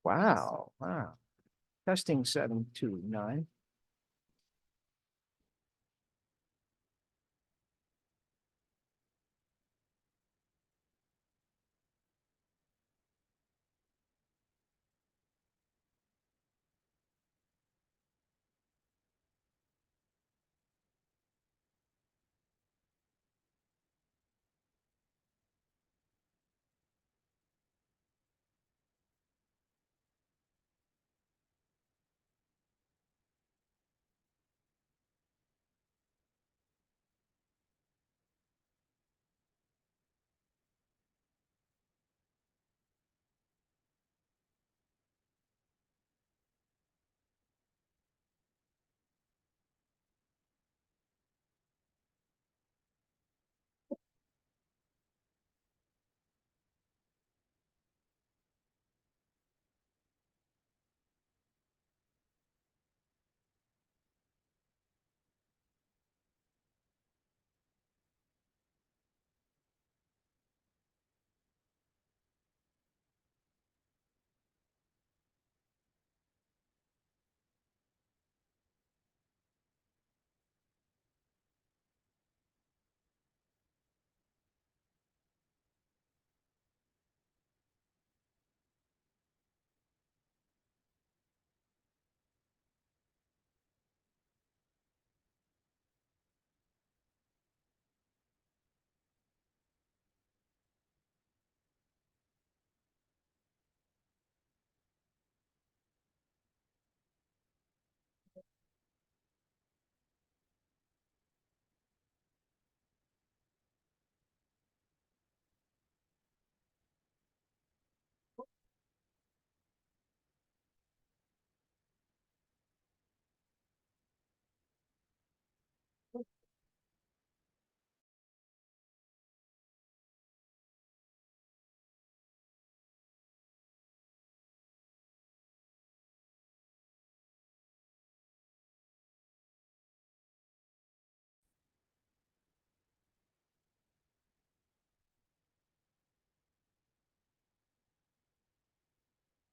Wow, wow. Testing 729.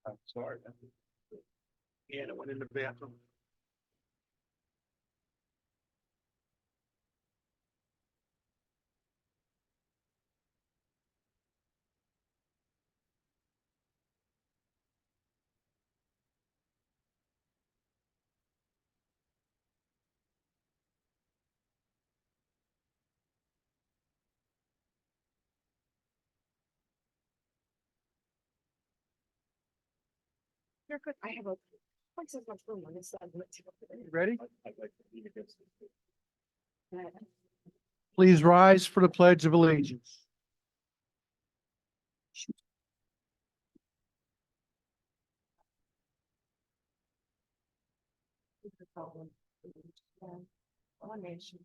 I'm sorry. And I went in the bathroom. You're good. I have a. What's this much room on this side? Ready? Uh, Please rise for the Pledge of Allegiance. One nation.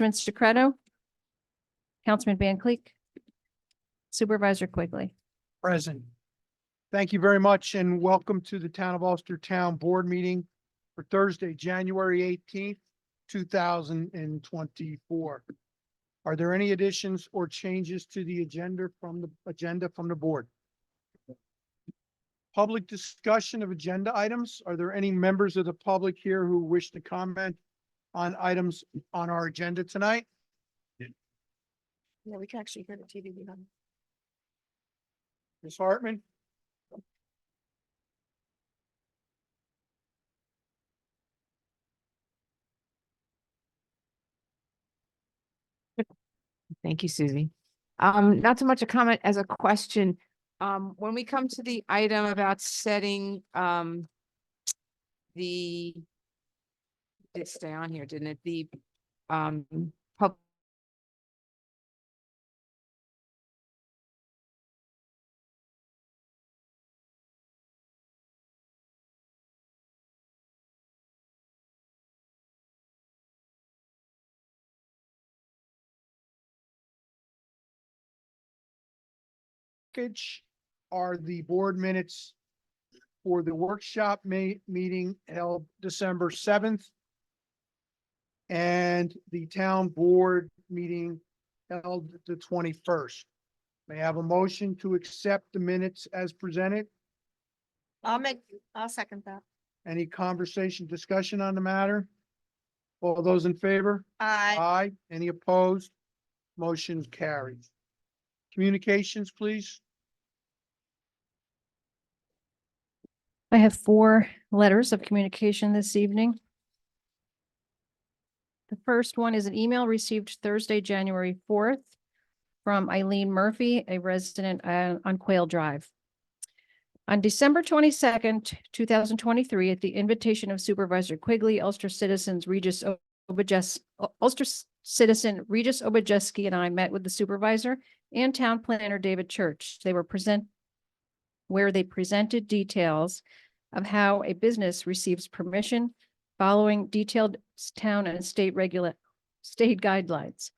Mr. Credo. Councilman Van Cleek. Supervisor Quigley. Present. Thank you very much and welcome to the Town of Ulster Town Board meeting for Thursday, January 18th, 2024. Are there any additions or changes to the agenda from the board? Public discussion of agenda items. Are there any members of the public here who wish to comment on items on our agenda tonight? Yeah, we can actually hear the TV behind. Ms. Hartman? Thank you, Susie. Not so much a comment as a question. When we come to the item about setting, the, it stay on here, didn't it? The, pub- Package are the board minutes for the workshop meeting held December 7th. And the town board meeting held the 21st. May I have a motion to accept the minutes as presented? I'll second that. Any conversation, discussion on the matter? All those in favor? Aye. Any opposed? Motion carries. Communications, please. I have 4 letters of communication this evening. The first one is an email received Thursday, January 4th from Eileen Murphy, a resident on Quail Drive. On December 22nd, 2023, at the invitation of Supervisor Quigley, Ulster citizen Regis Obajeski and I met with the supervisor and town planner David Church. They presented details of how a business receives permission following detailed town and state guidelines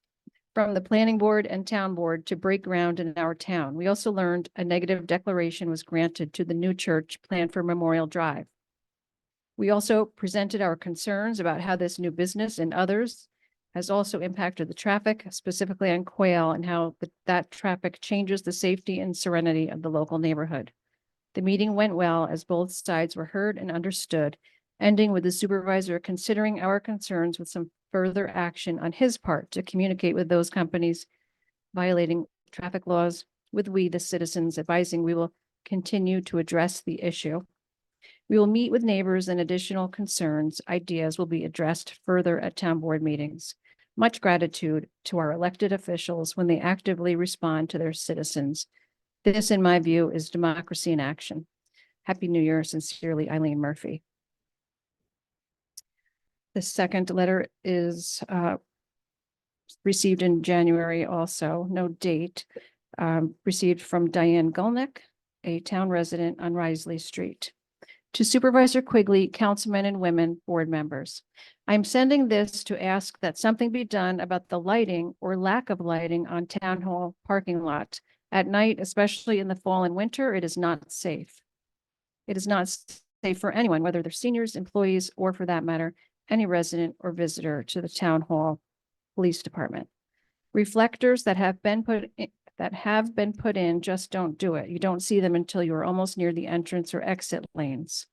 from the planning board and town board to break ground in our town. We also learned a negative declaration was granted to the new church planned for Memorial Drive. We also presented our concerns about how this new business and others has also impacted the traffic, specifically on Quail, and how that traffic changes the safety and serenity of the local neighborhood. The meeting went well as both sides were heard and understood, ending with the supervisor considering our concerns with some further action on his part to communicate with those companies violating traffic laws with we, the citizens, advising we will continue to address the issue. We will meet with neighbors and additional concerns. Ideas will be addressed further at town board meetings. Much gratitude to our elected officials when they actively respond to their citizens. This, in my view, is democracy in action. Happy New Year. Sincerely, Eileen Murphy. The second letter is received in January also, no date, received from Diane Gulnick, a town resident on Risley Street. To Supervisor Quigley, councilmen and women, board members, I'm sending this to ask that something be done about the lighting or lack of lighting on town hall parking lot. At night, especially in the fall and winter, it is not safe. It is not safe for anyone, whether they're seniors, employees, or for that matter, any resident or visitor to the town hall police department. Reflectors that have been put in just don't do it. You don't see them until you are almost near the entrance or exit lanes.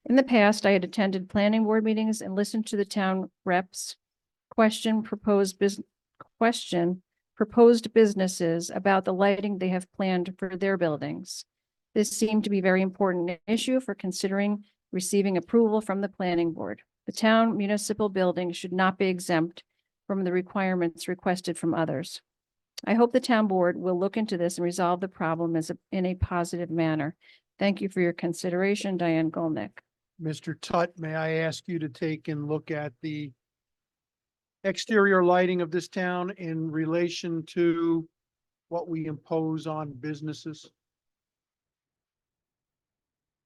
In the past, I had attended planning board meetings and listened to the town reps question proposed businesses about the lighting they have planned for their buildings. This seemed to be a very important issue for considering receiving approval from the planning board. The town municipal building should not be exempt from the requirements requested from others. I hope the town board will look into this and resolve the problem in a positive manner. Thank you for your consideration, Diane Gulnick. Mr. Tutt, may I ask you to take and look at the exterior lighting of this town in relation to what we impose on businesses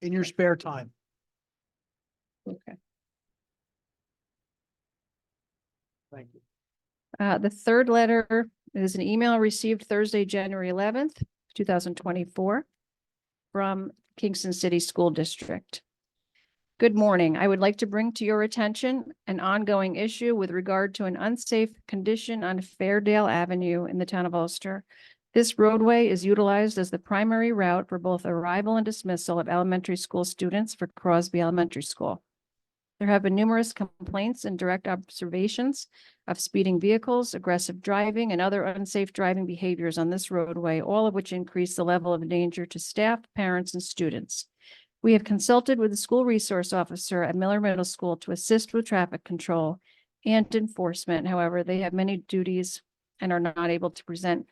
in your spare time? Okay. Thank you. The third letter is an email received Thursday, January 11th, 2024 from Kingston City School District. Good morning. I would like to bring to your attention an ongoing issue with regard to an unsafe condition on Fairdale Avenue in the town of Ulster. This roadway is utilized as the primary route for both arrival and dismissal of elementary school students for Crosby Elementary School. There have been numerous complaints and direct observations of speeding vehicles, aggressive driving, and other unsafe driving behaviors on this roadway, all of which increase the level of danger to staff, parents, and students. We have consulted with the school resource officer at Miller Middle School to assist with traffic control and enforcement. However, they have many duties and are not able to present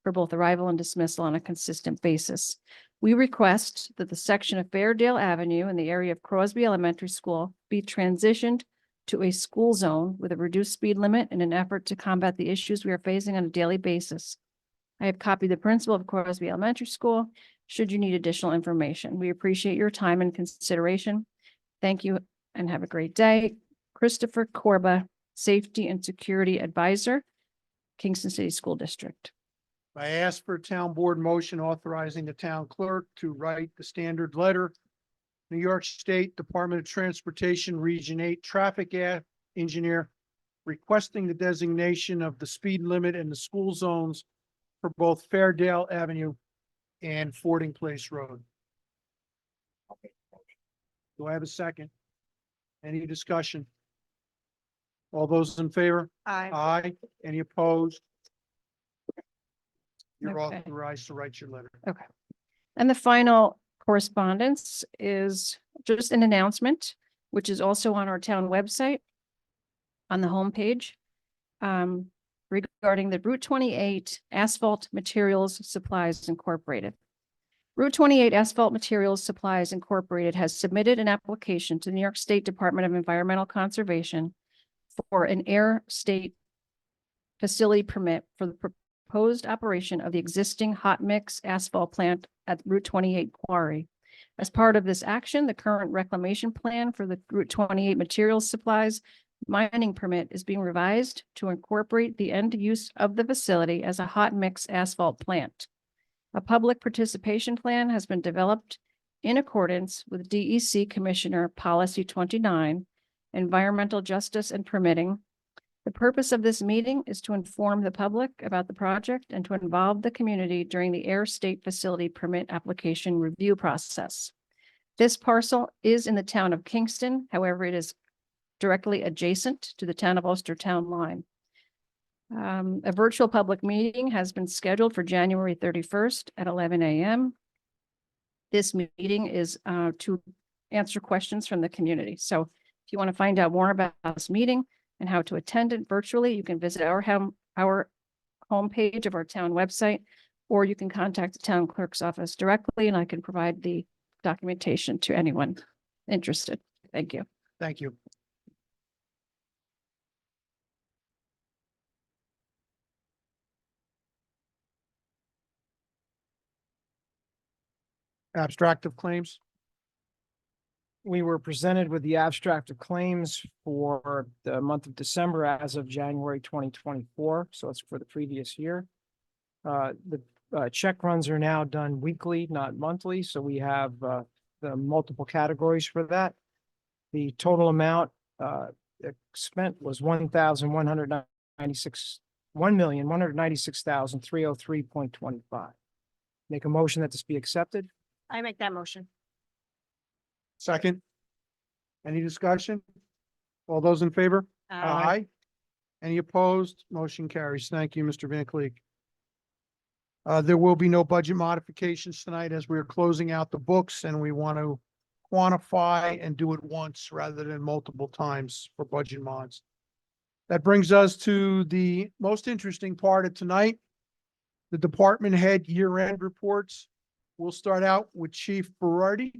for both arrival and dismissal on a consistent basis. We request that the section of Fairdale Avenue in the area of Crosby Elementary School be transitioned to a school zone with a reduced speed limit in an effort to combat the issues we are facing on a daily basis. I have copied the principal of Crosby Elementary School should you need additional information. We appreciate your time and consideration. Thank you and have a great day. Christopher Corba, Safety and Security Advisor, Kingston City School District. I ask for a town board motion authorizing the town clerk to write the standard letter New York State Department of Transportation Region 8 Traffic Engineer requesting the designation of the speed limit in the school zones for both Fairdale Avenue and Fording Place Road. Do I have a second? Any discussion? All those in favor? Aye. Any opposed? You're Okay. authorized to write your letter. And the final correspondence is just an announcement, which is also on our town website on the homepage, regarding the Route 28 Asphalt Materials Supplies Incorporated. Route 28 Asphalt Materials Supplies Incorporated has submitted an application to the New York State Department of Environmental Conservation for an air state facility permit for the proposed operation of the existing hot mix asphalt plant at Route 28 Quarry. As part of this action, the current reclamation plan for the Route 28 materials supplies mining permit is being revised to incorporate the end use of the facility as a hot mix asphalt plant. A public participation plan has been developed in accordance with DEC Commissioner Policy 29, Environmental Justice and Permitting. The purpose of this meeting is to inform the public about the project and to involve the community during the air state facility permit application review process. This parcel is in the town of Kingston, however, it is directly adjacent to the town of Ulster town line. A virtual public meeting has been scheduled for January 31st at 11 a.m. This meeting is to answer questions from the community. So if you want to find out more about this meeting and how to attend it virtually, you can visit our homepage of our town website, or you can contact the town clerk's office directly, and I can provide the documentation to anyone interested. Thank you. Thank you. Abstract of claims. We were presented with the abstract of claims for the month of December as of January 2024, so it's for the previous year. The check runs are now done weekly, not monthly, so we have the multiple categories for that. The total amount spent was $1,196,303.25. Make a motion that this be accepted. I make that motion. Second. Any discussion? All those in favor? Any opposed? Motion carries. Thank you, Mr. Van Cleek. There will be no budget modifications tonight as we're closing out the books and we want to quantify and do it once rather than multiple times for budget mods. That brings us to the most interesting part of tonight, the department head year-end reports. We'll start out with Chief Berardi.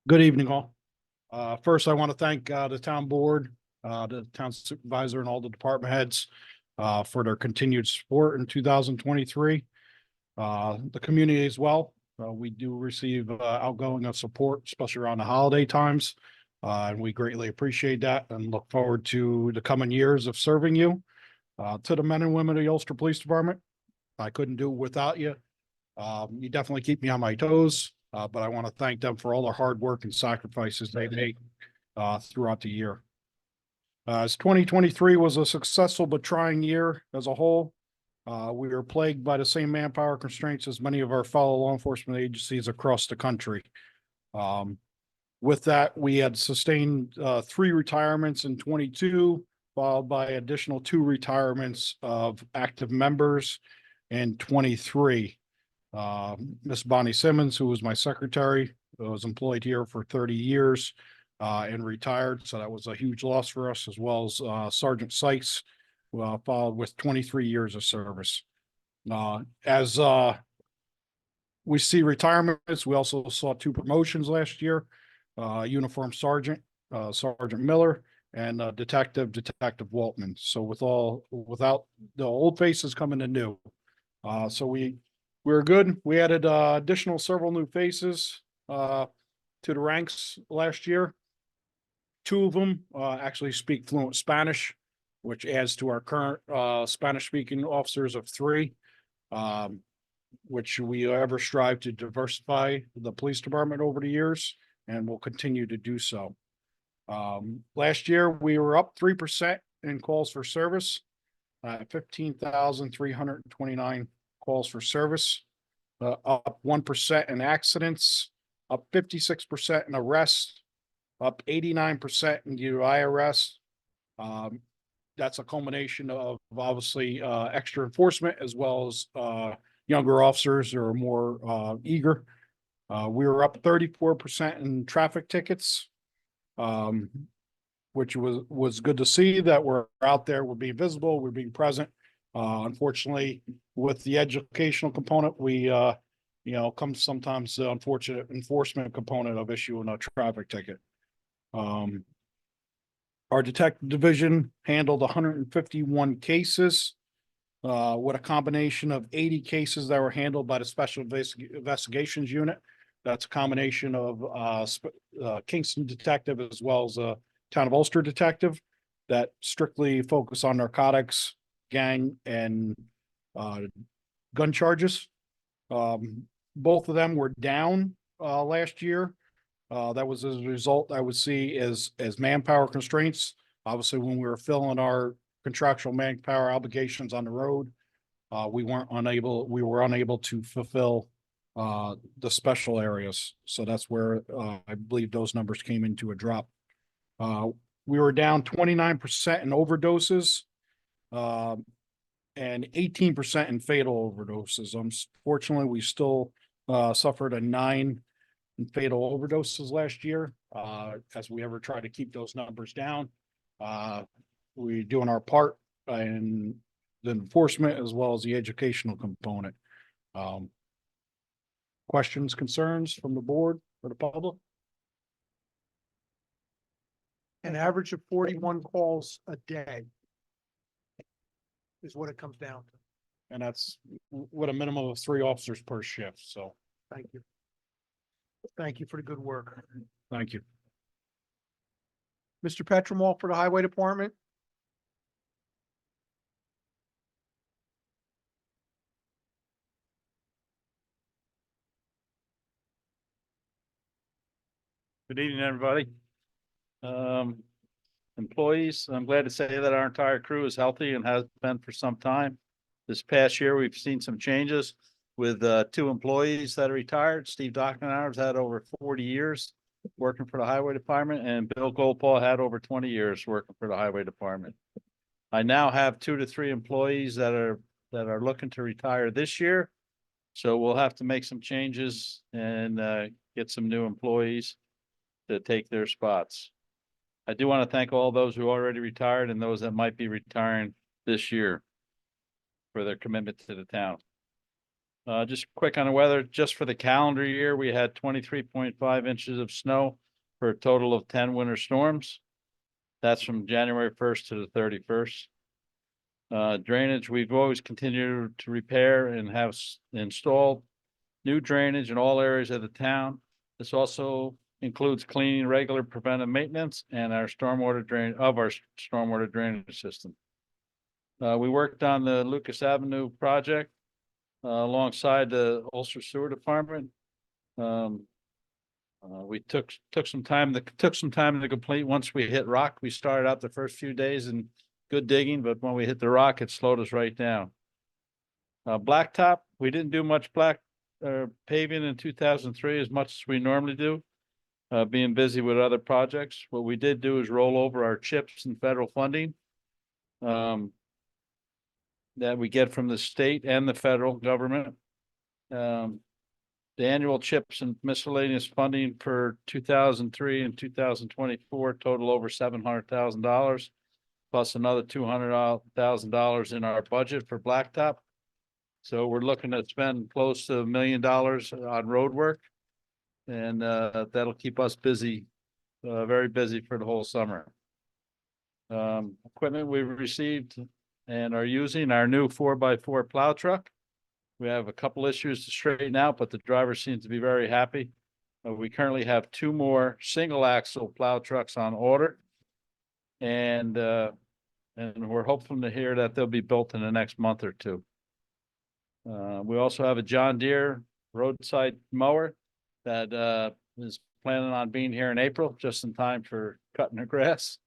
Good evening, all. First, I want to thank the town board, the town supervisor, and all the department heads for their continued support in 2023. The community as well. We do receive outgoing of support, especially around the holiday times. And we greatly appreciate that and look forward to the coming years of serving you. To the men and women of the Ulster Police Department, I couldn't do it without you. You definitely keep me on my toes. But I want to thank them for all their hard work and sacrifices they make throughout the year. As 2023 was a successful but trying year as a whole, we were plagued by the same manpower constraints as many of our fellow law enforcement agencies across the country. With that, we had sustained 3 retirements in 22, followed by additional 2 retirements of active members in 23. Miss Bonnie Simmons, who was my secretary, was employed here for 30 years and retired. So that was a huge loss for us, as well as Sergeant Sykes, followed with 23 years of service. As we see retirements, we also saw 2 promotions last year, Uniform Sergeant, Sergeant Miller, and Detective Waltman. So without the old faces coming to new. So we We're good. We added additional several new faces to the ranks last year. Two of them actually speak fluent Spanish, which adds to our current Spanish speaking officers of three. Which we ever strive to diversify the police department over the years and will continue to do so. Last year, we were up 3% in calls for service, 15,329 calls for service, up 1% in accidents, up 56% in arrests, up 89% in DUI arrests. That's a culmination of obviously extra enforcement as well as younger officers who are more eager. We were up 34% in traffic tickets, which was good to see that we're out there, we're being visible, we're being present. Unfortunately, with the educational component, we comes sometimes the unfortunate enforcement component of issuing a traffic ticket. Our detective division handled 151 cases. With a combination of 80 cases that were handled by the Special Investigations Unit. That's a combination of Kingston detective as well as a Town of Ulster detective that strictly focus on narcotics, gang, and gun charges. Both of them were down last year. That was as a result, I would see, as manpower constraints. Obviously, when we were filling our contractual manpower obligations on the road, we were unable to fulfill the special areas. So that's where I believe those numbers came into a drop. We were down 29% in overdoses and 18% in fatal overdoses. Unfortunately, we still suffered a 9 in fatal overdoses last year. As we ever try to keep those numbers down, we're doing our part in the enforcement as well as the educational component. Questions, concerns from the board or the public? An average of 41 calls a day is what it comes down to. And that's with a minimum of 3 officers per shift. So Thank you. Thank you for the good work. thank you. Mr. Petremont for the Highway Department. Good evening, everybody. Employees, I'm glad to say that our entire crew is healthy and has been for some time. This past year, we've seen some changes with 2 employees that are retired. Steve Dockenhauer's had over 40 years working for the Highway Department, and Bill Goldpaw had over 20 years working for the Highway Department. I now have 2 to 3 employees that are looking to retire this year. So we'll have to make some changes and get some new employees to take their spots. I do want to thank all those who already retired and those that might be retiring this year for their commitment to the town. Just quick on the weather, just for the calendar year, we had 23.5 inches of snow for a total of 10 winter storms. That's from January 1st to the 31st. Drainage, we've always continued to repair and have installed new drainage in all areas of the town. This also includes cleaning regular preventive maintenance and our stormwater drainage system. We worked on the Lucas Avenue project alongside the Ulster Sewer Department. We took some time to complete. Once we hit rock, we started out the first few days in good digging, but when we hit the rock, it slowed us right down. Blacktop, we didn't do much paving in 2003 as much as we normally do. Being busy with other projects. What we did do is roll over our CHIPS and federal funding that we get from the state and the federal government. The annual CHIPS and miscellaneous funding for 2003 and 2024 total over $700,000, plus another $200,000 in our budget for blacktop. So we're looking to spend close to $1 million on road work. And that'll keep us busy, very busy for the whole summer. Equipment we've received and are using our new 4x4 plow truck. We have a couple issues to straighten out, but the driver seems to be very happy. We currently have 2 more single axle plow trucks on order. And we're hopeful to hear that they'll be built in the next month or 2. We also have a John Deere roadside mower that is planning on being here in April, just in time for cutting the grass.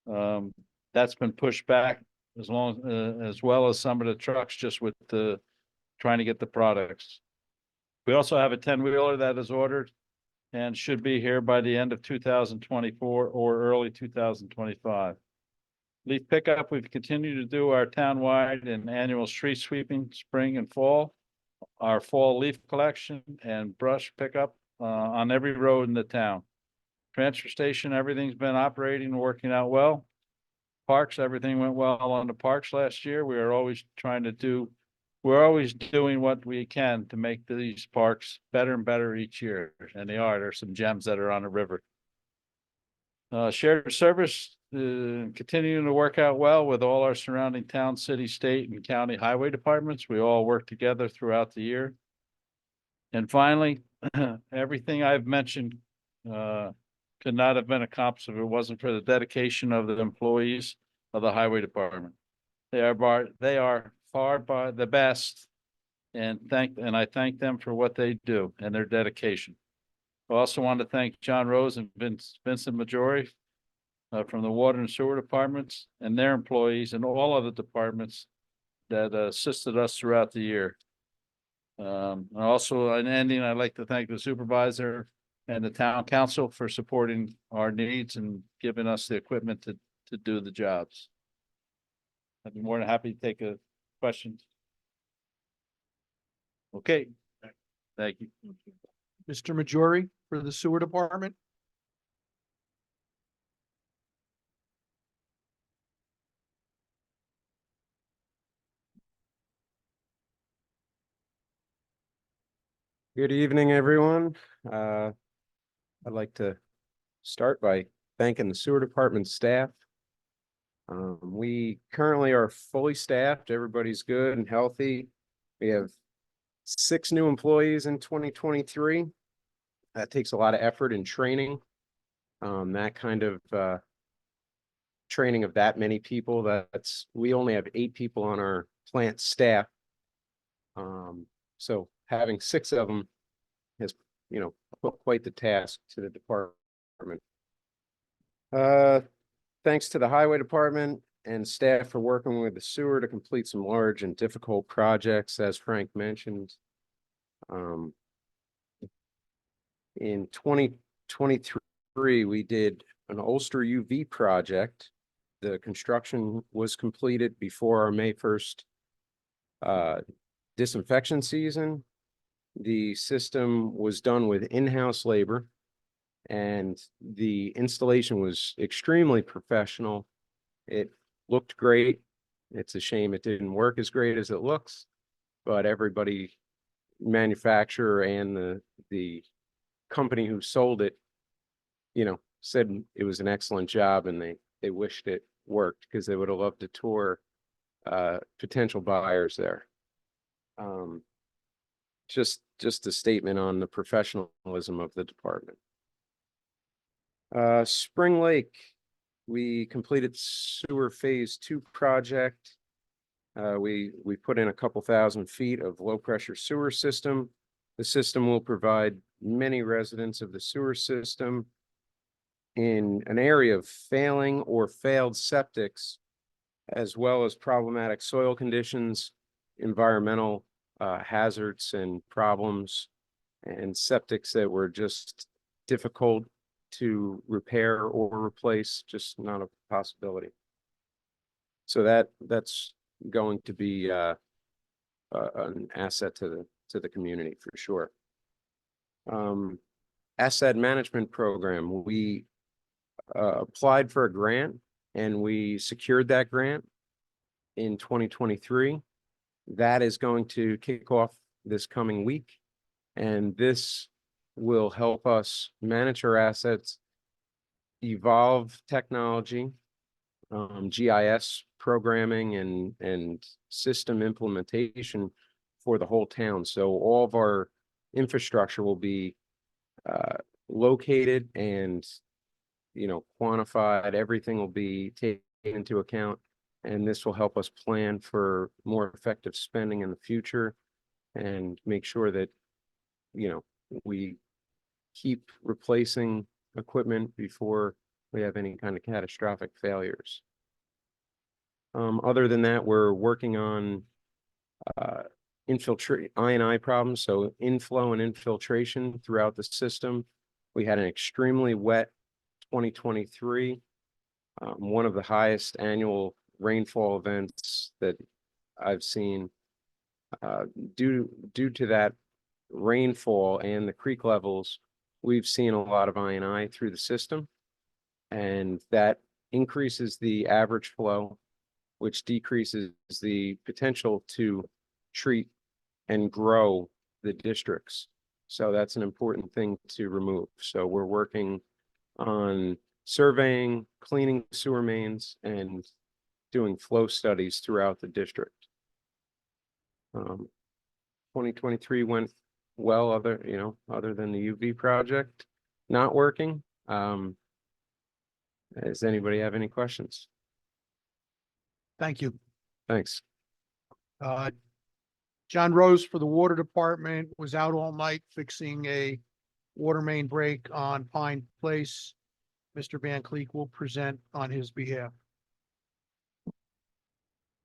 That's been pushed back as well as some of the trucks, just with trying to get the products. We also have a 10-wheeler that is ordered and should be here by the end of 2024 or early 2025. Leaf pickup, we've continued to do our townwide and annual street sweeping, spring and fall. Our fall leaf collection and brush pickup on every road in the town. Transfer station, everything's been operating and working out well. Parks, everything went well on the parks last year. We're always doing what we can to make these parks better and better each year, and they are. There's some gems that are on the river. Shared service, continuing to work out well with all our surrounding town, city, state, and county highway departments. We all work together throughout the year. And finally, everything I've mentioned could not have been accomplished if it wasn't for the dedication of the employees of the highway department. They are far by the best, and I thank them for what they do and their dedication. I also want to thank John Rose and Vincent Majori from the water and sewer departments and their employees and all other departments that assisted us throughout the year. Also, in ending, I'd like to thank the supervisor and the town council for supporting our needs and giving us the equipment to do the jobs. I'd be more than happy to take a question. Okay, thank you. Mr. Majori for the sewer department. Good evening, everyone. I'd like to start by thanking the sewer department staff. We currently are fully staffed. Everybody's good and healthy. We have 6 new employees in 2023. That takes a lot of effort and training. That kind of training of that many people, we only have 8 people on our plant staff. So having 6 of them has, put quite the task to the department. Thanks to the highway department and staff for working with the sewer to complete some large and difficult projects, as Frank mentioned. In 2023, we did an Ulster UV project. The construction was completed before our May 1st disinfection season. The system was done with in-house labor, and the installation was extremely professional. It looked great. It's a shame it didn't work as great as it looks, but everybody, manufacturer and the company who sold it, said it was an excellent job, and they wished it worked because they would have loved to tour potential buyers there. Just a statement on the professionalism of the department. Spring Lake, we completed sewer phase 2 project. We put in a couple thousand feet of low pressure sewer system. The system will provide many residents of the sewer system in an area of failing or failed septics, as well as problematic soil conditions, environmental hazards and problems, and septics that were just difficult to repair or replace, just not a possibility. So that's going to be an asset to the community for sure. Asset management program, we applied for a grant and we secured that grant in 2023. That is going to kick off this coming week, and this will help us manage our assets, evolve technology, GIS programming and system implementation for the whole town. So all of our infrastructure will be located and, quantified. Everything will be taken into account. And this will help us plan for more effective spending in the future and make sure that, we keep replacing equipment before we have any kind of catastrophic failures. Other than that, we're working on infiltrate I&I problems, so inflow and infiltration throughout the system. We had an extremely wet 2023, one of the highest annual rainfall events that I've seen. Due to that rainfall and the creek levels, we've seen a lot of I&I through the system, and that increases the average flow, which decreases the potential to treat and grow the districts. So that's an important thing to remove. So we're working on surveying, cleaning sewer mains, and doing flow studies throughout the district. 2023 went well, other than the UV project not working. Does anybody have any questions? Thank you. Thanks. John Rose for the Water Department was out all night fixing a water main break on Pine Place. Mr. Van Cleek will present on his behalf.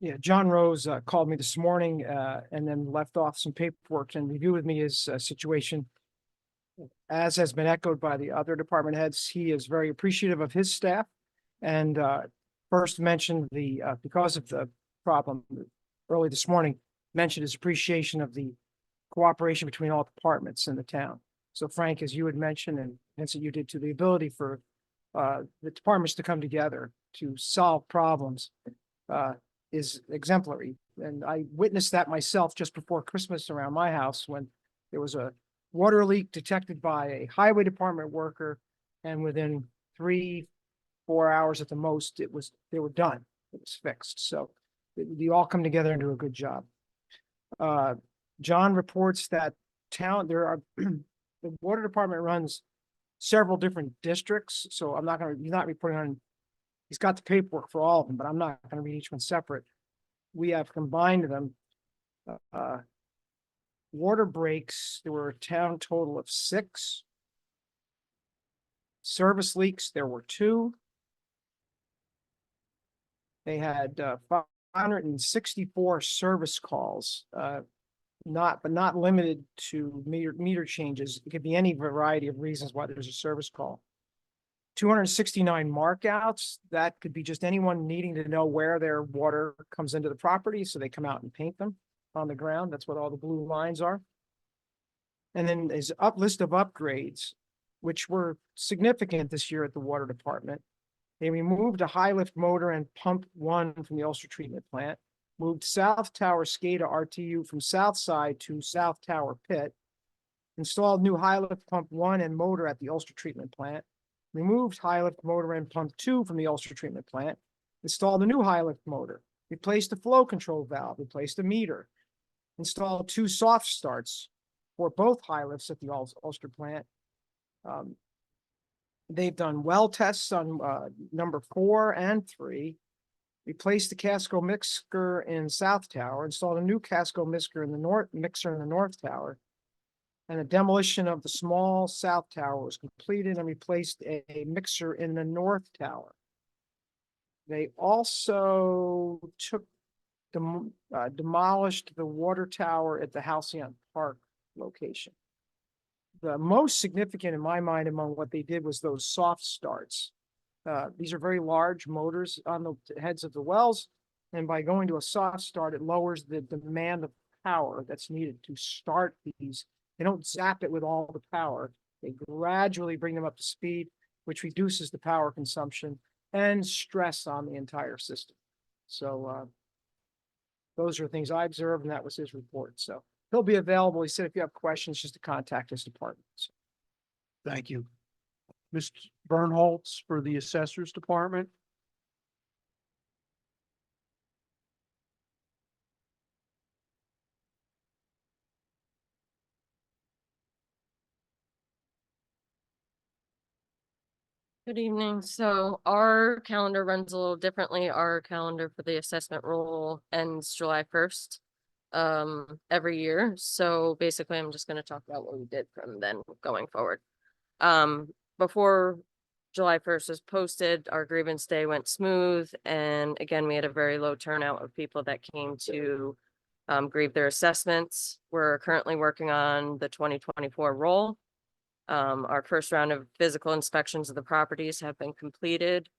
Yeah, John Rose called me this morning and then left off some paperwork and reviewed with me his situation. As has been echoed by the other department heads, he is very appreciative of his staff and first mentioned because of the problem early this morning, mentioned his appreciation of the cooperation between all departments in the town. So Frank, as you had mentioned, and Vincent, you did too, the ability for the departments to come together to solve problems is exemplary. And I witnessed that myself just before Christmas around my house when there was a water leak detected by a highway department worker. And within 3-4 hours at the most, they were done. It was fixed. So they all come together and do a good job. John reports that the water department runs several different districts. So he's not reporting on, he's got the paperwork for all of them, but I'm not going to read each one separate. We have combined them. Water breaks, there were a town total of 6. Service leaks, there were 2. They had 564 service calls, not limited to meter changes. It could be any variety of reasons why there's a service call. 269 markouts. That could be just anyone needing to know where their water comes into the property, so they come out and paint them on the ground. That's what all the blue lines are. And then there's a list of upgrades, which were significant this year at the water department. They removed a high lift motor and pump 1 from the Ulster treatment plant, moved South Tower SCADA RTU from South Side to South Tower Pit, installed new high lift pump 1 and motor at the Ulster treatment plant, removed high lift motor and pump 2 from the Ulster treatment plant, installed a new high lift motor, replaced the flow control valve, replaced a meter, installed 2 soft starts for both high lifts at the Ulster plant. They've done well tests on number 4 and 3, replaced the Casco mixer in South Tower, installed a new Casco mixer in the North Tower, and the demolition of the small South Tower was completed and replaced a mixer in the North Tower. They also demolished the water tower at the Halcyon Park location. The most significant in my mind among what they did was those soft starts. These are very large motors on the heads of the wells, and by going to a soft start, it lowers the demand of power that's needed to start these. They don't zap it with all the power. They gradually bring them up to speed, which reduces the power consumption and stress on the entire system. So those are things I observed, and that was his report. So he'll be available. He said if you have questions, just to contact his department. So. Thank you. Mr. Bernholtz for the Assessors Department. Good evening. So our calendar runs a little differently. Our calendar for the assessment roll ends July 1st every year. So basically, I'm just going to talk about what we did from then going forward. Before July 1st was posted, our grievance day went smooth. And again, we had a very low turnout of people that came to grieve their assessments. We're currently working on the 2024 roll. Our first round of physical inspections of the properties have been completed.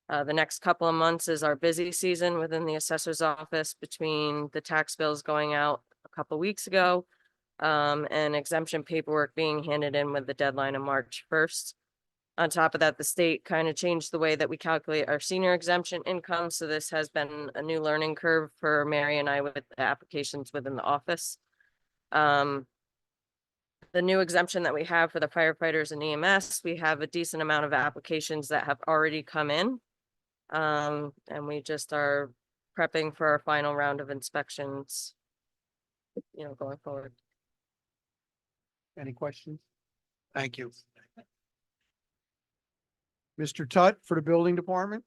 The next couple of months is our busy season within the assessor's office between the tax bills going out a couple weeks ago and exemption paperwork being handed in with the deadline of March 1st. On top of that, the state kind of changed the way that we calculate our senior exemption income. So this has been a new learning curve for Mary and I with the applications within the office. The new exemption that we have for the firefighters and EMS, we have a decent amount of applications that have already come in. And we just are prepping for our final round of inspections, going forward. Any questions? Thank you. Mr. Tutt for the building department?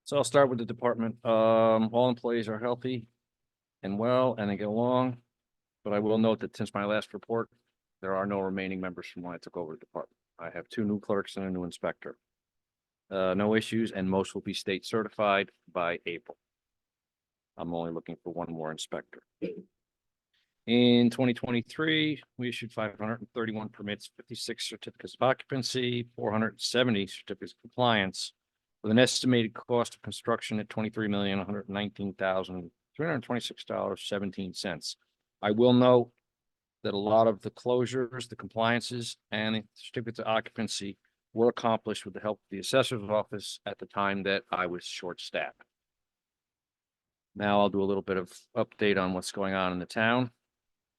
So I'll start with the department. All employees are healthy and well, and they get along. But I will note that since my last report, there are no remaining members from when I took over the department. I have 2 new clerks and a new inspector. No issues, and most will be state certified by April. I'm only looking for 1 more inspector. In 2023, we issued 531 permits, 56 certificates of occupancy, 470 certificates of compliance, with an estimated cost of construction at $23,119,326.17. I will note that a lot of the closures, the compliances, and the certificates of occupancy were accomplished with the help of the assessor's office at the time that I was short-staffed. Now I'll do a little bit of update on what's going on in the town.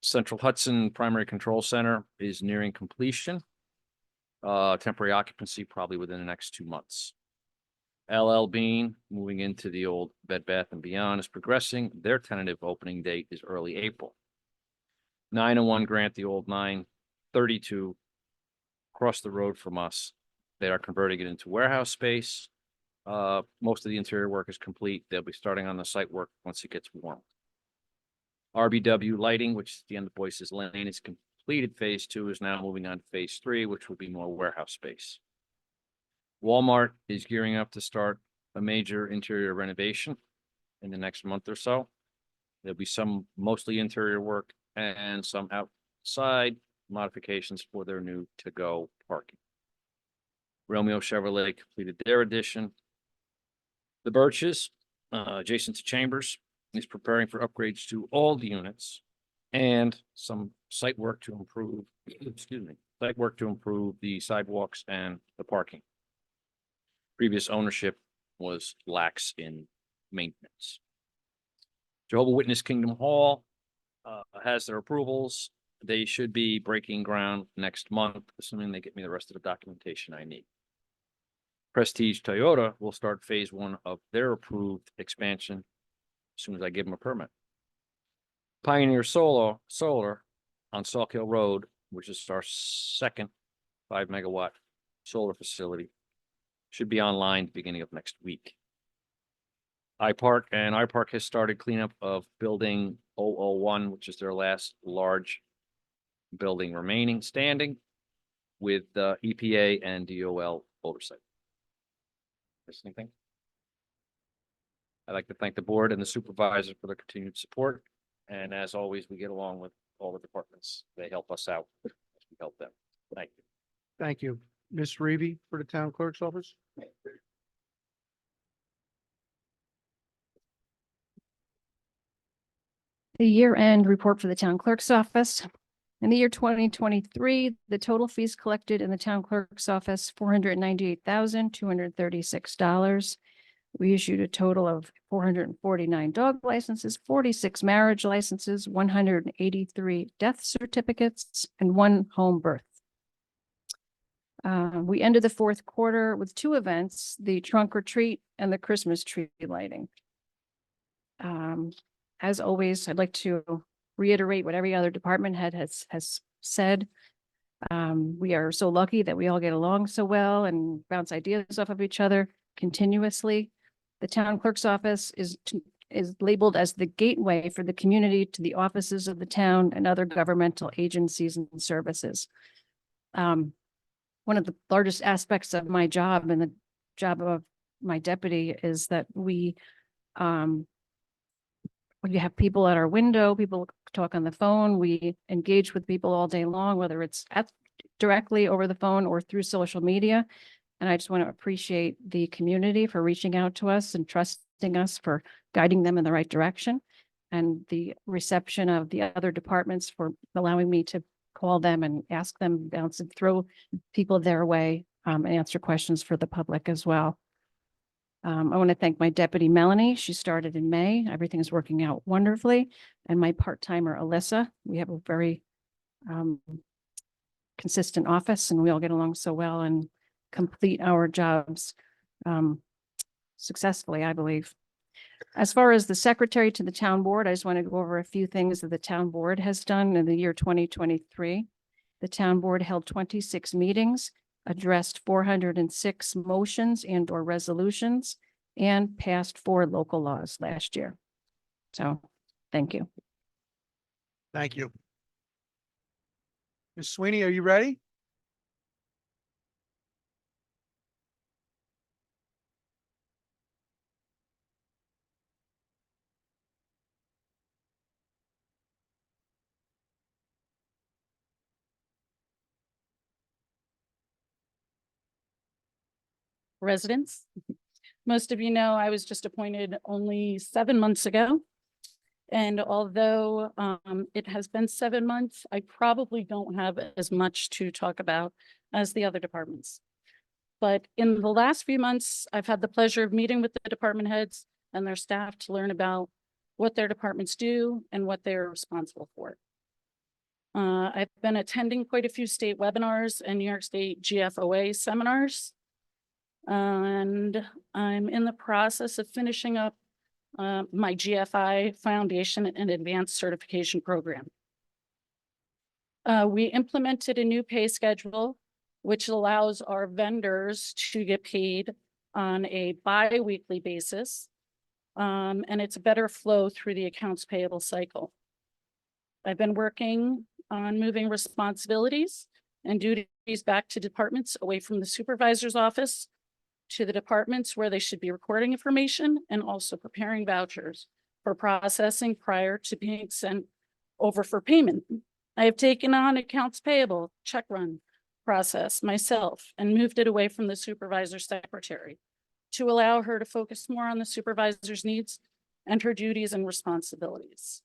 Central Hudson Primary Control Center is nearing completion. Temporary occupancy probably within the next 2 months. LL Bean, moving into the old Bed Bath & Beyond, is progressing. Their tentative opening date is early April. 901 Grant, the old 932, across the road from us. They are converting it into warehouse space. Most of the interior work is complete. They'll be starting on the site work once it gets warm. RBW Lighting, which is the end of Boyce's Lane, is completed. Phase 2 is now moving on to phase 3, which will be more warehouse space. Walmart is gearing up to start a major interior renovation in the next month or so. There'll be some mostly interior work and some outside modifications for their new to-go parking. Romeo Chevrolet completed their addition. The Birches, adjacent to Chambers, is preparing for upgrades to all the units and some site work to improve, the sidewalks and the parking. Previous ownership was lax in maintenance. Jehovah's Witness Kingdom Hall has their approvals. They should be breaking ground next month, assuming they get me the rest of the documentation I need. Prestige Toyota will start phase 1 of their approved expansion as soon as I give them a permit. Pioneer Solar on Sauk Hill Road, which is our second 5-megawatt solar facility, should be online beginning of next week. iPark has started cleanup of building 001, which is their last large building remaining standing, with EPA and DOL oversight. Miss anything? I'd like to thank the board and the supervisor for their continued support. And as always, we get along with all the departments. They help us out as we help them. Thank you. Thank you. Ms. Reeby for the town clerk's office? The year-end report for the town clerk's office. In the year 2023, the total fees collected in the town clerk's office, $498,236. We issued a total of 449 dog licenses, 46 marriage licenses, 183 death certificates, and 1 home birth. We ended the fourth quarter with 2 events, the trunk or treat and the Christmas tree lighting. As always, I'd like to reiterate what every other department head has said. We are so lucky that we all get along so well and bounce ideas off of each other continuously. The town clerk's office is labeled as the gateway for the community to the offices of the town and other governmental agencies and services. One of the largest aspects of my job and the job of my deputy is that we have people at our window, people talk on the phone, we engage with people all day long, whether it's directly over the phone or through social media. And I just want to appreciate the community for reaching out to us and trusting us for guiding them in the right direction. And the reception of the other departments for allowing me to call them and ask them, bounce and throw people their way, and answer questions for the public as well. I want to thank my deputy Melanie. She started in May. Everything is working out wonderfully. And my part-timer Alyssa. We have a very consistent office and we all get along so well and complete our jobs successfully, I believe. As far as the secretary to the town board, I just want to go over a few things that the town board has done in the year 2023. The town board held 26 meetings, addressed 406 motions and or resolutions, and passed 4 local laws last year. So, thank you. Thank you. Ms. Sweeney, are you ready? Residents. Most of you know I was just appointed only 7 months ago. And although it has been 7 months, I probably don't have as much to talk about as the other departments. But in the last few months, I've had the pleasure of meeting with the department heads and their staff to learn about what their departments do and what they're responsible for. I've been attending quite a few state webinars and New York State GFOA seminars. And I'm in the process of finishing up my GFI Foundation and Advanced Certification Program. We implemented a new pay schedule, which allows our vendors to get paid on a bi-weekly basis. And it's a better flow through the accounts payable cycle. I've been working on moving responsibilities and duties back to departments away from the supervisor's office to the departments where they should be recording information and also preparing vouchers for processing prior to being sent over for payment. I have taken on accounts payable, check run process myself and moved it away from the supervisor secretary to allow her to focus more on the supervisor's needs and her duties and responsibilities.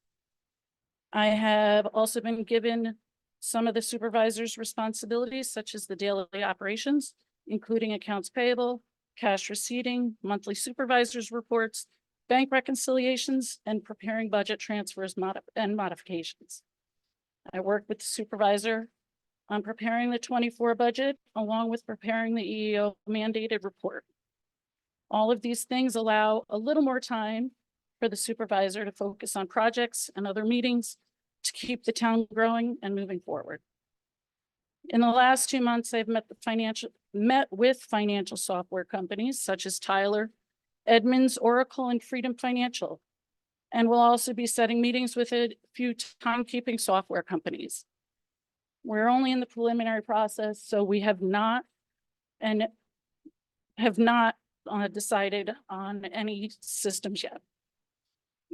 I have also been given some of the supervisor's responsibilities, such as the daily operations, including accounts payable, cash receipting, monthly supervisor's reports, bank reconciliations, and preparing budget transfers and modifications. I work with the supervisor on preparing the 24 budget, along with preparing the EEO mandated report. All of these things allow a little more time for the supervisor to focus on projects and other meetings to keep the town growing and moving forward. In the last 2 months, I've met with financial software companies such as Tyler, Edmunds, Oracle, and Freedom Financial, and will also be setting meetings with a few timekeeping software companies. We're only in the preliminary process, so we have not decided on any systems yet.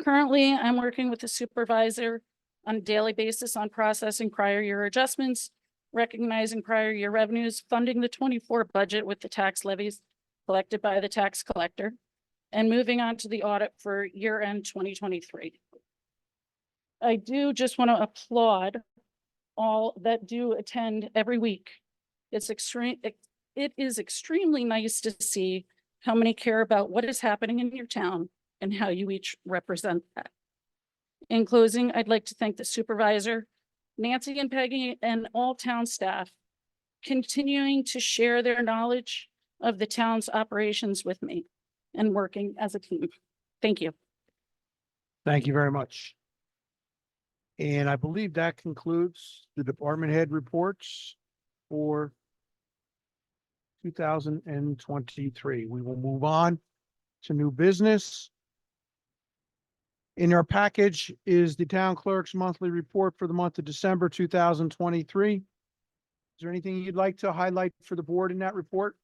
Currently, I'm working with the supervisor on a daily basis on processing prior year adjustments, recognizing prior year revenues, funding the 24 budget with the tax levies collected by the tax collector, and moving on to the audit for year end 2023. I do just want to applaud all that do attend every week. It is extremely nice to see how many care about what is happening in your town, and how you each represent that. In closing, I'd like to thank the supervisor, Nancy and Peggy, and all town staff continuing to share their knowledge of the town's operations with me and working as a team. Thank you. Thank you very much. And I believe that concludes the department head reports for 2023. We will move on to new business. In our package is the town clerk's monthly report for the month of December 2023. Is there anything you'd like to highlight for the board in that report?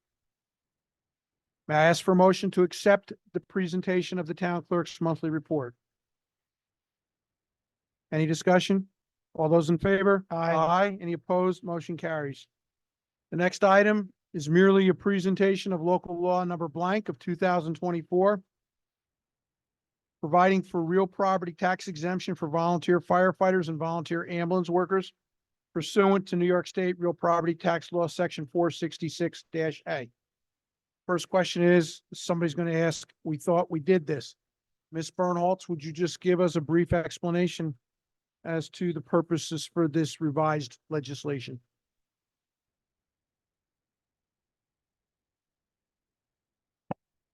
May I ask for a motion to accept the presentation of the town clerk's monthly report? Any discussion? All those in favor? Aye. Any opposed? Motion carries. The next item is merely a presentation of local law number blank of 2024, providing for real property tax exemption for volunteer firefighters and volunteer ambulance workers pursuant to New York State Real Property Tax Law, Section 466-A. First question is, somebody's going to ask, we thought we did this. Ms. Bernholtz, would you just give us a brief explanation as to the purposes for this revised legislation?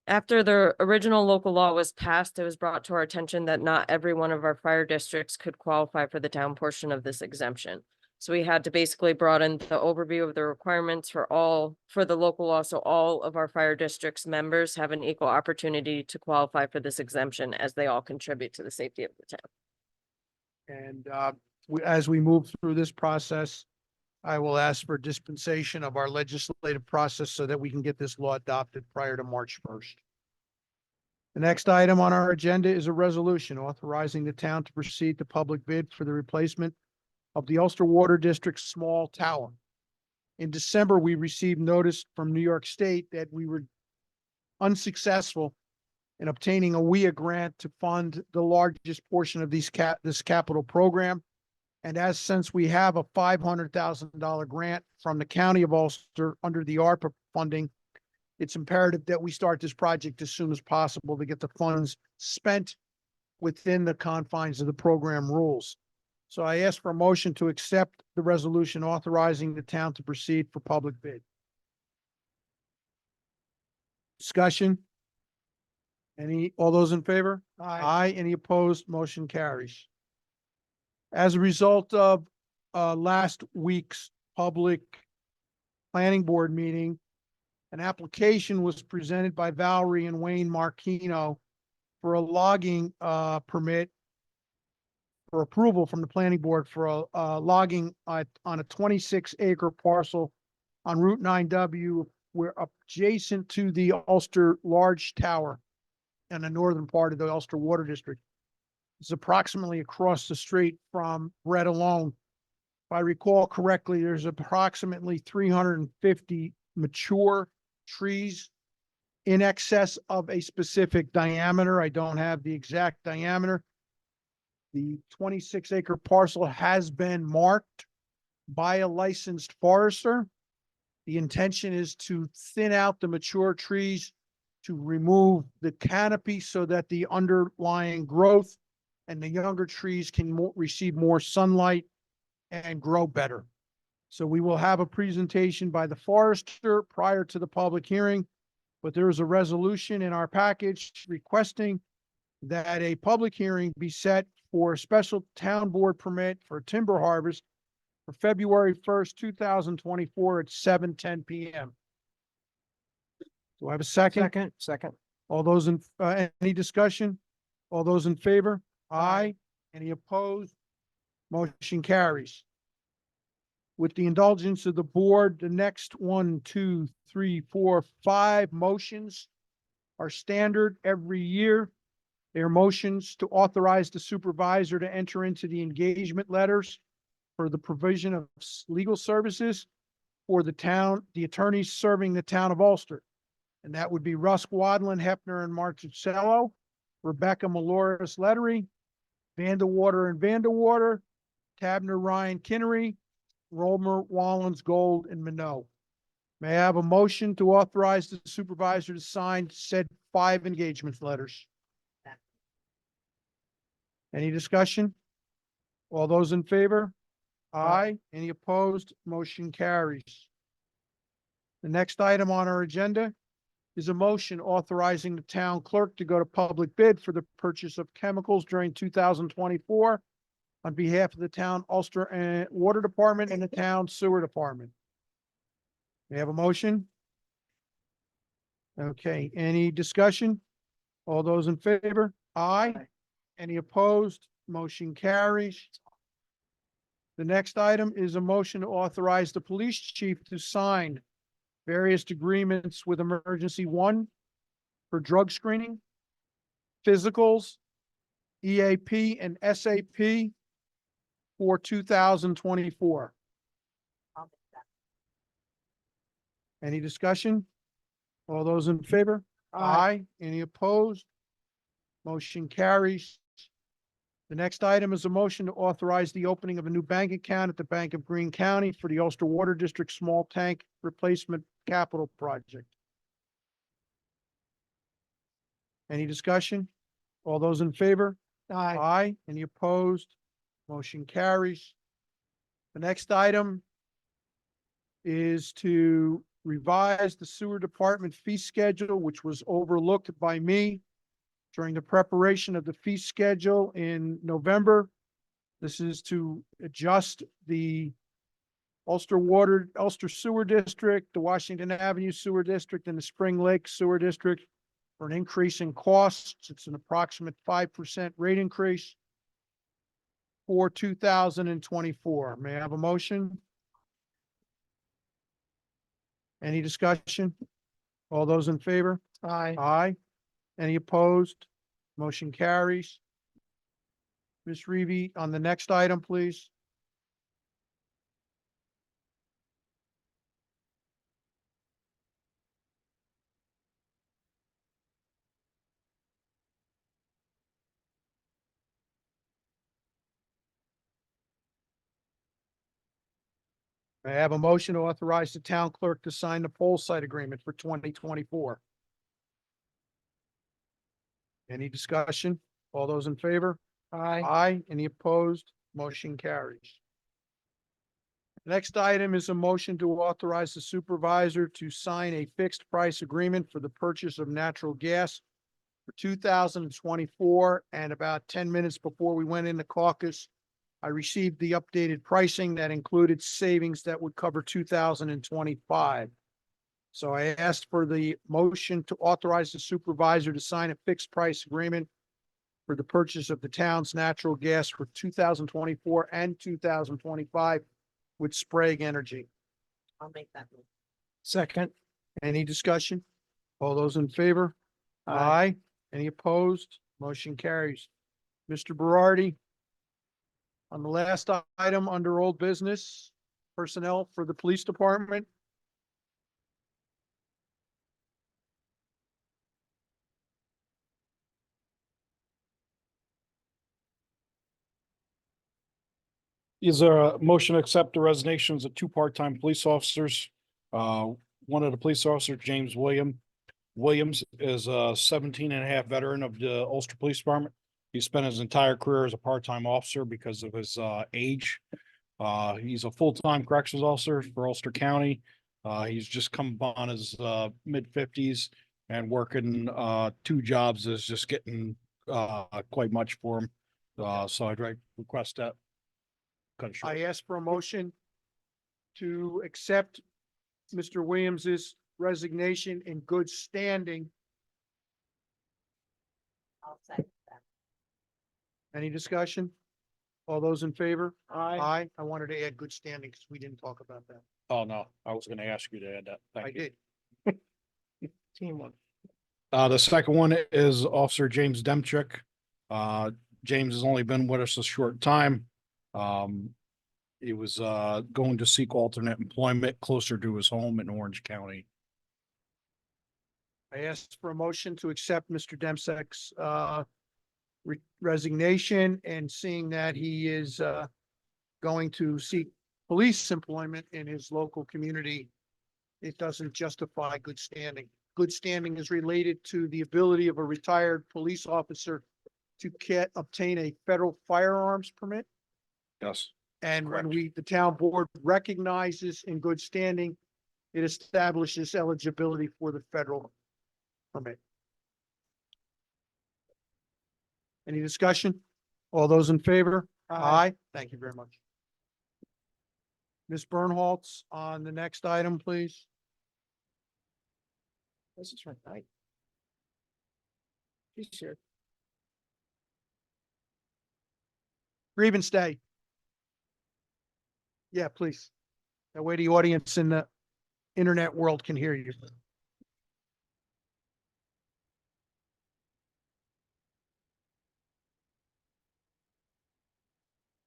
After the original local law was passed, it was brought to our attention that not every one of our fire districts could qualify for the town portion of this exemption. So we had to basically broaden the overview of the requirements for the local law, so all of our fire districts members have an equal opportunity to qualify for this exemption as they all contribute to the safety of the town. And as we move through this process, I will ask for dispensation of our legislative process so that we can get this law adopted prior to March 1st. The next item on our agenda is a resolution authorizing the town to proceed to public bid for the replacement of the Ulster Water District's small tower. In December, we received notice from New York State that we were unsuccessful in obtaining a WIA grant to fund the largest portion of this capital program. And since we have a $500,000 grant from the County of Ulster under the ARPA funding, it's imperative that we start this project as soon as possible to get the funds spent within the confines of the program rules. So I ask for a motion to accept the resolution authorizing the town to proceed for public bid. Discussion? All those in favor? Aye. Any opposed? Motion carries. As a result of last week's public planning board meeting, an application was presented by Valerie and Wayne Marquino for a logging permit for approval from the planning board for logging on a 26-acre parcel on Route 9W. We're adjacent to the Ulster Large Tower in the northern part of the Ulster Water District. It's approximately across the street from Bread Alone. If I recall correctly, there's approximately 350 mature trees in excess of a specific diameter. I don't have the exact diameter. The 26-acre parcel has been marked by a licensed forester. The intention is to thin out the mature trees to remove the canopy so that the underlying growth and the younger trees can receive more sunlight and grow better. So we will have a presentation by the forester prior to the public hearing, but there is a resolution in our package requesting that a public hearing be set for a special town board permit for timber harvest for February 1st, 2024 at 7:10 p.m. Do I have a second? Second. All those in, any discussion? All those in favor? Aye. Any opposed? Motion carries. With the indulgence of the board, the next 1, 2, 3, 4, 5 motions are standard every year. They are motions to authorize the supervisor to enter into the engagement letters for the provision of legal services for the town, the attorneys serving the town of Ulster. And that would be Rusk Wadlin, Hepner, and Marticello, Rebecca Maloris Lettery, Vandewater and Vandewater, Tabner Ryan Kinnery, Romer Wallens Gold and Minot. May I have a motion to authorize the supervisor to sign said 5 engagement letters? Any discussion? All those in favor? Aye. Any opposed? Motion carries. The next item on our agenda is a motion authorizing the town clerk to go to public bid for the purchase of chemicals during 2024 on behalf of the town Ulster and Water Department and the town Sewer Department. May I have a motion? Okay, any discussion? All those in favor? Aye. Any opposed? Motion carries. The next item is a motion to authorize the police chief to sign various agreements with Emergency One for drug screening, physicals, EAP and SAP for 2024. Any discussion? All those in favor? Aye. Any opposed? Motion carries. The next item is a motion to authorize the opening of a new bank account at the Bank of Greene County for the Ulster Water District Small Tank Replacement Capital Project. Any discussion? All those in favor? Aye. Aye. Any opposed? Motion carries. The next item is to revise the sewer department fee schedule, which was overlooked by me during the preparation of the fee schedule in November. This is to adjust the Ulster Sewer District, the Washington Avenue Sewer District, and the Spring Lake Sewer District for an increase in costs. It's an approximate 5% rate increase for 2024. May I have a motion? Any discussion? All those in favor? Aye. Aye. Any opposed? Motion carries. Ms. Reevy, on the next item, please. May I have a motion to authorize the town clerk to sign the poll site agreement for 2024? Any discussion? All those in favor? Aye. Aye. Any opposed? Motion carries. Next item is a motion to authorize the supervisor to sign a fixed price agreement for the purchase of natural gas for 2024. And about 10 minutes before we went into caucus, I received the updated pricing that included savings that would cover 2025. So I asked for the motion to authorize the supervisor to sign a fixed price agreement for the purchase of the town's natural gas for 2024 and 2025 with Sprague Energy. I'll make that move. Second. Any discussion? All those in favor? Aye. Any opposed? Motion carries. Mr. Berardi, on the last item under old business, personnel for the police department. Is there a motion to accept the resignations of 2 part-time police officers? One of the police officers, James Williams, is a 17-and-a-half veteran of the Ulster Police Department. He spent his entire career as a part-time officer because of his age. He's a full-time corrections officer for Ulster County. He's just come upon his mid-50s, and working 2 jobs is just getting quite much for him. So I'd request that. I ask for a motion to accept Mr. Williams's resignation in good standing. I'll second that. Any discussion? All those in favor? Aye. Aye. I wanted to add good standing because we didn't talk about that. Oh, no, I was gonna ask you to add that. I Thank you. did. Teamwork. The second one is Officer James Demchuk. James has only been with us a short time. He was going to seek alternate employment closer to his home in Orange County. I asked for a motion to accept Mr. Demsek's resignation, and seeing that he is going to seek police employment in his local community, it doesn't justify good standing. Good standing is related to the ability of a retired police officer to obtain a federal firearms permit. Yes. And when Correct. the town board recognizes in good standing, it establishes eligibility for the federal permit. Any discussion? All those in favor? Aye. Thank you very much. Ms. Bernholtz on the next item, please. This is right. She's here. Grievance day. Yeah, please. That way the audience in the internet world can hear you.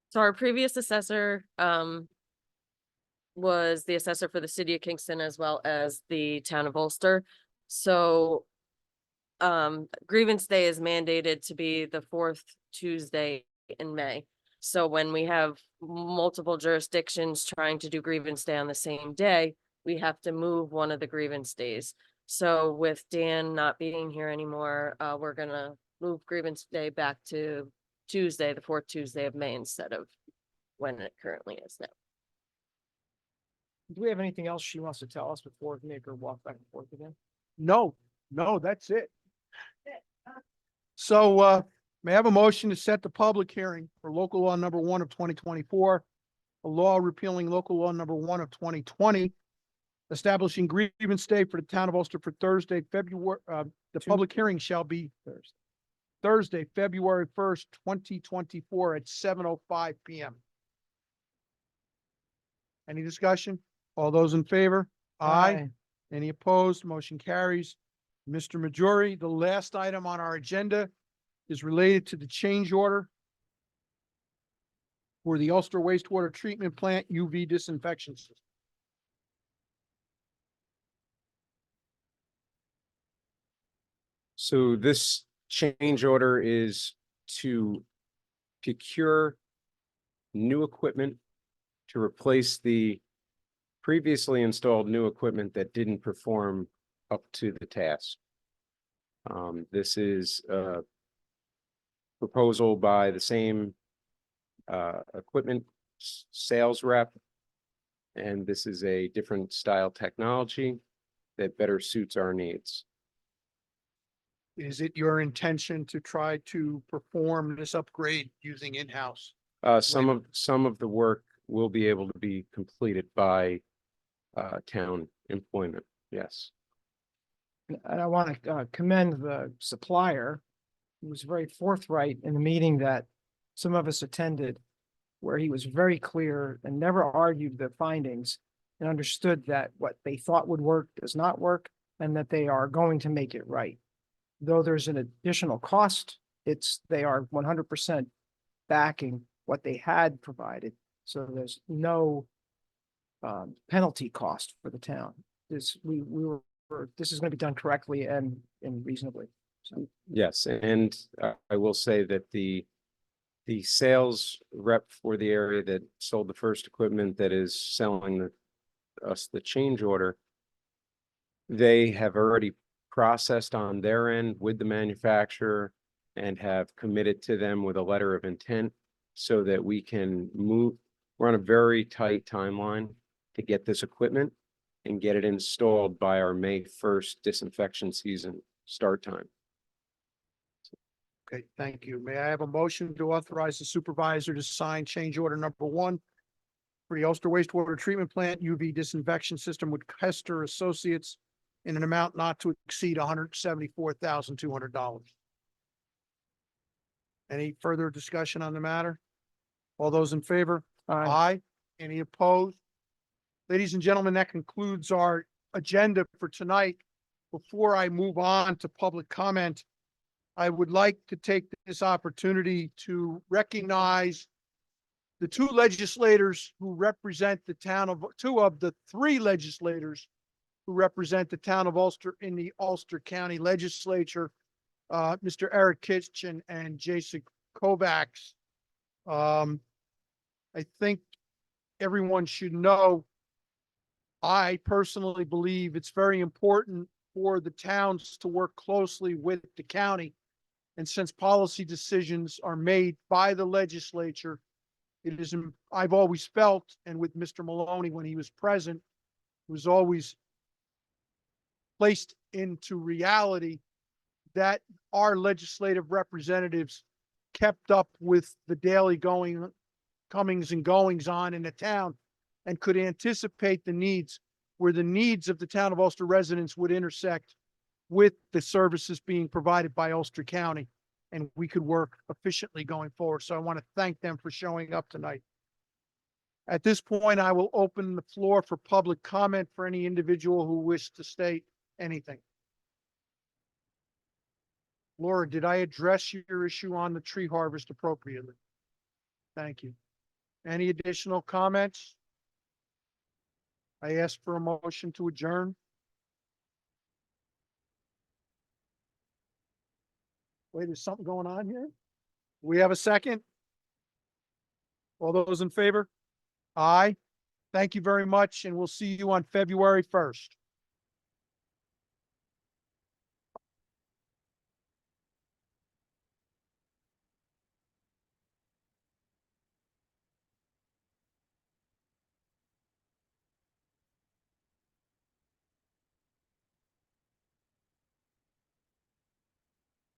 So our previous assessor, was the assessor for the city of Kingston as well as the town of Ulster. So, grievance day is mandated to be the fourth Tuesday in May. So when we have multiple jurisdictions trying to do grievance day on the same day, we have to move one of the grievance days. So with Dan not being here anymore, we're gonna move grievance day back to Tuesday, the fourth Tuesday of May instead of when it currently is now. Do we have anything else she wants to tell us before we make her walk back and forth again? No, that's it. So, may I have a motion to set the public hearing for local law number 1 of 2024, a law repealing local law number 1 of 2020, establishing grievance day for the town of Ulster for Thursday, February, the public hearing shall be Thursday, February 1st, 2024 at 7:05 PM. Any discussion? All those in favor? Aye. Any opposed? Motion carries. Mr. Majori, the last item on our agenda is related to the change order for the Ulster wastewater treatment plant UV disinfection system. So this change order is to procure new equipment to replace the previously installed new equipment that didn't perform up to the task. This is a proposal by the same equipment sales rep. And this is a different style technology that better suits our needs. Is it your intention to try to perform this upgrade using in-house? Some of the work will be able to be completed by town employment, yes. And I want to commend the supplier, who was very forthright in the meeting that some of us attended, where he was very clear and never argued the findings and understood that what they thought would work does not work and that they are going to make it right. Though there's an additional cost, they are 100% backing what they had provided. So there's no penalty cost for the town. This is going to be done correctly and reasonably. So Yes, and I will say that the sales rep for the area that sold the first equipment that is selling us the change order, they have already processed on their end with the manufacturer and have committed to them with a letter of intent so that we can move. We're on a very tight timeline to get this equipment and get it installed by our May 1st disinfection season start time. Okay, thank you. May I have a motion to authorize the supervisor to sign change order number 1 for the Ulster wastewater treatment plant UV disinfection system with Kester Associates in an amount not to exceed $174,200. Any further discussion on the matter? All those in favor? Aye. Any opposed? Ladies and gentlemen, that concludes our agenda for tonight. Before I move on to public comment, I would like to take this opportunity to recognize the two legislators who represent the town of, two of the three legislators who represent the town of Ulster in the Ulster County Legislature, Mr. Eric Kitchen and Jason Kovacs. I think everyone should know I personally believe it's very important for the towns to work closely with the county. And since policy decisions are made by the legislature, it is, I've always felt, and with Mr. Maloney when he was present, it was always placed into reality that our legislative representatives kept up with the daily comings and goings on in the town and could anticipate the needs, where the needs of the town of Ulster residents would intersect with the services being provided by Ulster County, and we could work efficiently going forward. So I want to thank them for showing up tonight. At this point, I will open the floor for public comment for any individual who wishes to state anything. Laura, did I address your issue on the tree harvest appropriately? Thank you. Any additional comments? I ask for a motion to adjourn. Wait, there's something going on here? We have a second? All those in favor? Aye. Thank you very much, and we'll see you on February 1st.